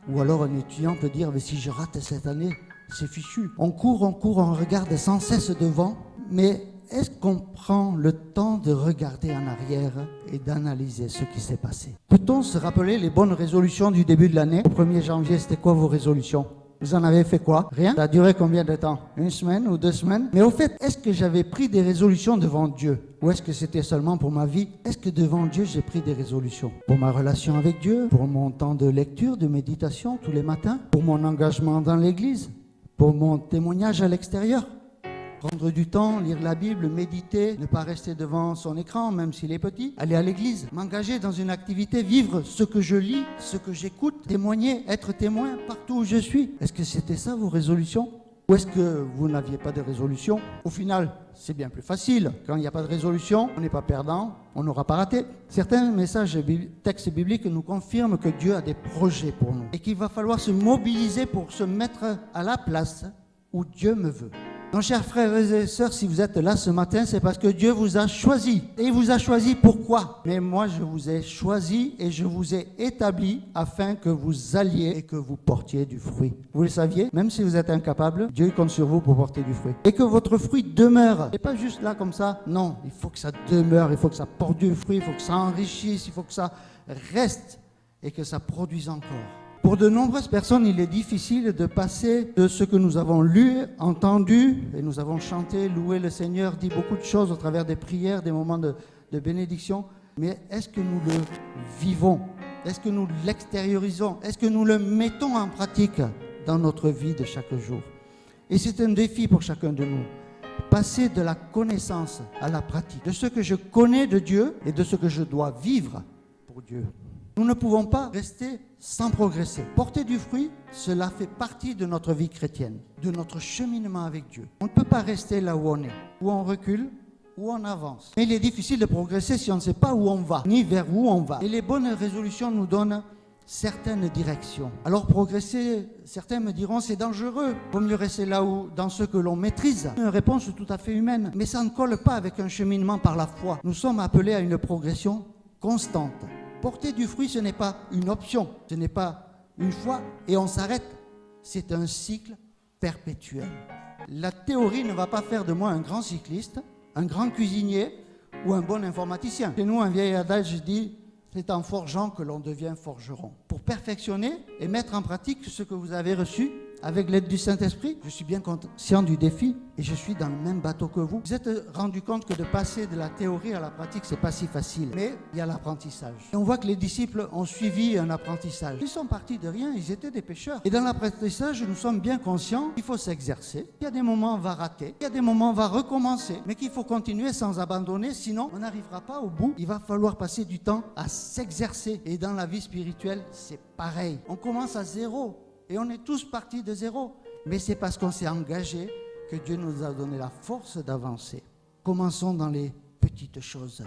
Ou alors un étudiant peut dire, mais si je rate cette année, c'est fichu. On court, on regarde sans cesse devant, mais est-ce qu'on prend le temps de regarder en arrière et d'analyser ce qui s'est passé? Peut-on se rappeler les bonnes résolutions du début de l'année? Au 1er janvier, c'était quoi vos résolutions? Vous en avez fait quoi? Rien? Ça a duré combien de temps? 1 semaine ou 2 semaines? Mais au fait, est-ce que j'avais pris des résolutions devant Dieu? Ou est-ce que c'était seulement pour ma vie? Est-ce que devant Dieu, j'ai pris des résolutions? Pour ma relation avec Dieu? Pour mon temps de lecture, de méditation tous les matins? Pour mon engagement dans l'Église? Pour mon témoignage à l'extérieur? Prendre du temps, lire la Bible, méditer, ne pas rester devant son écran, même s'il est petit, aller à l'église, m'engager dans une activité, vivre ce que je lis, ce que j'écoute, témoigner, être témoin partout où je suis. Est-ce que c'était ça vos résolutions? Ou est-ce que vous n'aviez pas de résolution? Au final, c'est bien plus facile. Quand il n'y a pas de résolution, on n'est pas perdant, on n'aura pas raté. Certains textes bibliques nous confirment que Dieu a des projets pour nous et qu'il va falloir se mobiliser pour se mettre à la place où Dieu me veut. Donc, chers frères et sœurs, si vous êtes là ce matin, c'est parce que Dieu vous a choisi. Et il vous a choisi pourquoi? Mais moi, je vous ai choisi et je vous ai établi afin que vous alliez et que vous portiez du fruit. Vous le saviez? Même si vous êtes incapable, Dieu compte sur vous pour porter du fruit. Et que votre fruit demeure. Et pas juste là comme ça. Non, il faut que ça demeure, il faut que ça porte du fruit, il faut que ça enrichisse, il faut que ça reste et que ça produise encore. Pour de nombreuses personnes, il est difficile de passer de ce que nous avons lu, entendu, et nous avons chanté, loué le Seigneur, dit beaucoup de choses au travers des prières, des moments de bénédiction. Mais est-ce que nous le vivons? Est-ce que nous l'extériorisons? Est-ce que nous le mettons en pratique dans notre vie de chaque jour? Et c'est un défi pour chacun de nous. Passer de la connaissance à la pratique, de ce que je connais de Dieu et de ce que je dois vivre pour Dieu. Nous ne pouvons pas rester sans progresser. Porter du fruit, cela fait partie de notre vie chrétienne, de notre cheminement avec Dieu. On ne peut pas rester là où on est, où on recule, où on avance. Mais il est difficile de progresser si on ne sait pas où on va, ni vers où on va. Et les bonnes résolutions nous donnent certaines directions. Alors progresser, certains me diront, c'est dangereux. Il vaut mieux rester là où, dans ce que l'on maîtrise. Une réponse tout à fait humaine. Mais ça ne colle pas avec un cheminement par la foi. Nous sommes appelés à une progression constante. Porter du fruit, ce n'est pas une option, ce n'est pas une fois et on s'arrête. C'est un cycle perpétuel. La théorie ne va pas faire de moi un grand cycliste, un grand cuisinier ou un bon informaticien. Chez nous, un vieil adage dit « c'est en forgeant que l'on devient forgeron ». Pour perfectionner et mettre en pratique ce que vous avez reçu avec l'aide du Saint-Esprit, je suis bien conscient du défi et je suis dans le même bateau que vous. Vous êtes rendu compte que de passer de la théorie à la pratique, c'est pas si facile. Mais il y a l'apprentissage. Et on voit que les disciples ont suivi un apprentissage. Ils sont partis de rien, ils étaient des pêcheurs. Et dans l'apprentissage, nous sommes bien conscients qu'il faut s'exercer. Il y a des moments où on va rater, il y a des moments où on va recommencer, mais qu'il faut continuer sans abandonner, sinon on n'arrivera pas au bout. Il va falloir passer du temps à s'exercer. Et dans la vie spirituelle, c'est pareil. On commence à zéro. Et on est tous partis de zéro. Mais c'est parce qu'on s'est engagé que Dieu nous a donné la force d'avancer. Commençons dans les petites choses.